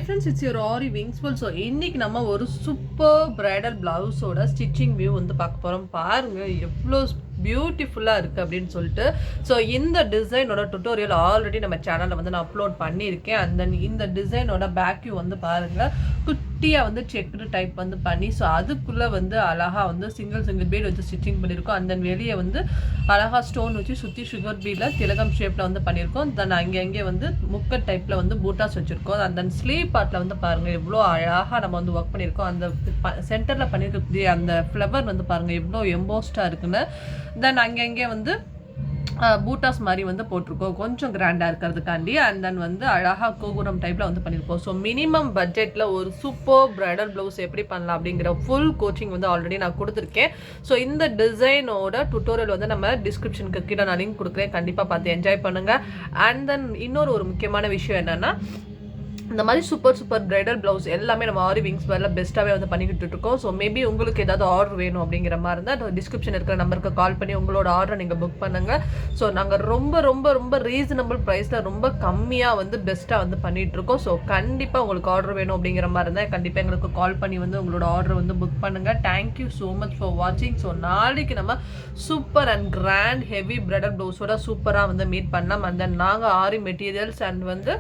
friends, it's your Aariwingsworld. So இன்னைக்கு நம்ம ஒரு சூப்பர் பிரைடல் பிளவுஸோட ஸ்டிச்சிங் வியூ வந்து பார்க்க போறோம். பாருங்க எவ்வளோ பியூட்டிஃபுல்லா இருக்கு அப்படின்னு சொல்லிட்டு. ஸோ இந்த டிசைனோட டுட்டோரியல் ஆல்ரெடி நம்ம சேனல்ல வந்து நான் அப்லோட் பண்ணியிருக்கேன். அந்த இந்த டிசைனோட பேக் வியூ வந்து பாருங்க, குட்டியா வந்து செக்குடு டைப் வந்து பண்ணி, ஸோ அதுக்குள்ள வந்து அழகா வந்து சிங்கிள் பீட் வச்சு ஸ்டிச்சிங் பண்ணியிருக்கோம். அந்த வெளியே வந்து அழகா ஸ்டோன் வச்சு சுற்றி சுகர் பீட்ல திலகம் ஷேப்ல வந்து பண்ணியிருக்கோம். தென் அங்கே வந்து முக்கட் டைப்ல வந்து பூட்டாஸ் வச்சிருக்கோம். அந்த ஸ்லீவ் பார்ட்ல வந்து பாருங்க எவ்வளோ அழகா நம்ம வந்து ஒர்க் பண்ணியிருக்கோம். அந்த சென்டர்ல பண்ணியிருக்கக்கூடிய அந்த ஃப்ளவர் வந்து பாருங்க எவ்வளோ எம்போஸ்டா இருக்குன்னு. தென் அங்கே வந்து பூட்டாஸ் மாதிரி வந்து போட்டிருக்கோம், கொஞ்சம் கிராண்டாக இருக்கிறதுக்காண்டி. அண்ட் தென் வந்து அழகாக கோகுரம் டைப்பில் வந்து பண்ணியிருக்கோம். ஸோ மினிமம் பட்ஜெட்டில் ஒரு சூப்பர் பிரைடல் ப்ளவுஸ் எப்படி பண்ணலாம் அப்படிங்கிற ஃபுல் கோச்சிங் வந்து ஆல்ரெடி நான் கொடுத்துருக்கேன். ஸோ இந்த டிசைனோட டுட்டோரியல் வந்து நம்ம டிஸ்கிரிப்ஷனுக்கு கீழே நான் லிங்க் கொடுக்குறேன், கண்டிப்பாக பார்த்து என்ஜாய் பண்ணுங்கள். அண்ட் தென் இன்னொரு முக்கியமான விஷயம் என்னென்னா, இந்த மாதிரி சூப்பர் பிரைடல் ப்ளவுஸ் எல்லாமே நம்ம Aariwingsworld பெஸ்ட்டாகவே வந்து பண்ணிக்கிட்டு இருக்கோம். ஸோ மேபி உங்களுக்கு ஏதாவது ஆர்டர் வேணும் அப்படிங்கிற மாதிரி இருந்தால் டிஸ்கிரிப்ஷன் இருக்கிற நம்பருக்கு கால் பண்ணி உங்களோட ஆர்டரை நீங்கள் புக் பண்ணுங்கள். ஸோ நாங்கள் ரொம்ப ரீசனபிள் ப்ரைஸில் ரொம்ப கம்மியாக வந்து பெஸ்ட்டாக வந்து பண்ணிகிட்ருக்கோம். ஸோ கண்டிப்பாக உங்களுக்கு ஆர்டர் வேணும் அப்படிங்கிற மாதிரி இருந்தால் கண்டிப்பாக எங்களுக்கு கால் பண்ணி வந்து உங்களோட ஆர்டர் வந்து புக் பண்ணுங்கள். தேங்க்யூ ஸோ மச் ஃபார் வாட்சிங். ஸோ நாளைக்கு நம்ம super and grand heavy bridal ப்ளவுஸோட சூப்பராக வந்து மீட் பண்ணலாம். அண்ட் தென் நாங்கள் ஆரி மெட்டீரியல்ஸ் அண்ட் வந்து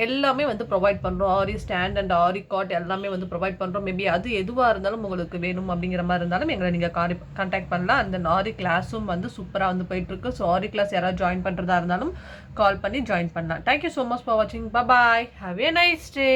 எல்லாமே வந்து ப்ரொவைட் பண்ணுறோம். ஆரி ஸ்டாண்ட் அண்ட் ஆரி காட் எல்லாமே வந்து ப்ரொவைட் பண்ணுறோம். மேபி அது எதுவாக இருந்தாலும் உங்களுக்கு வேணும் அப்படிங்கிற மாதிரி இருந்தாலும் எங்களை நீங்கள் கான்டாக்ட் பண்ணலாம். அந்த ஆரி கிளாஸும் வந்து சூப்பராக வந்து போயிட்டுருக்கு. ஸோ ஆரி கிளாஸ் யாராவது ஜாயின் பண்ணுறதா இருந்தாலும் கால் பண்ணி ஜாயின் பண்ணலாம். தேங்க்யூ ஸோ மச் ஃபார் வாட்சிங். பாய், ஹாவ் ஏ நைஸ் டே.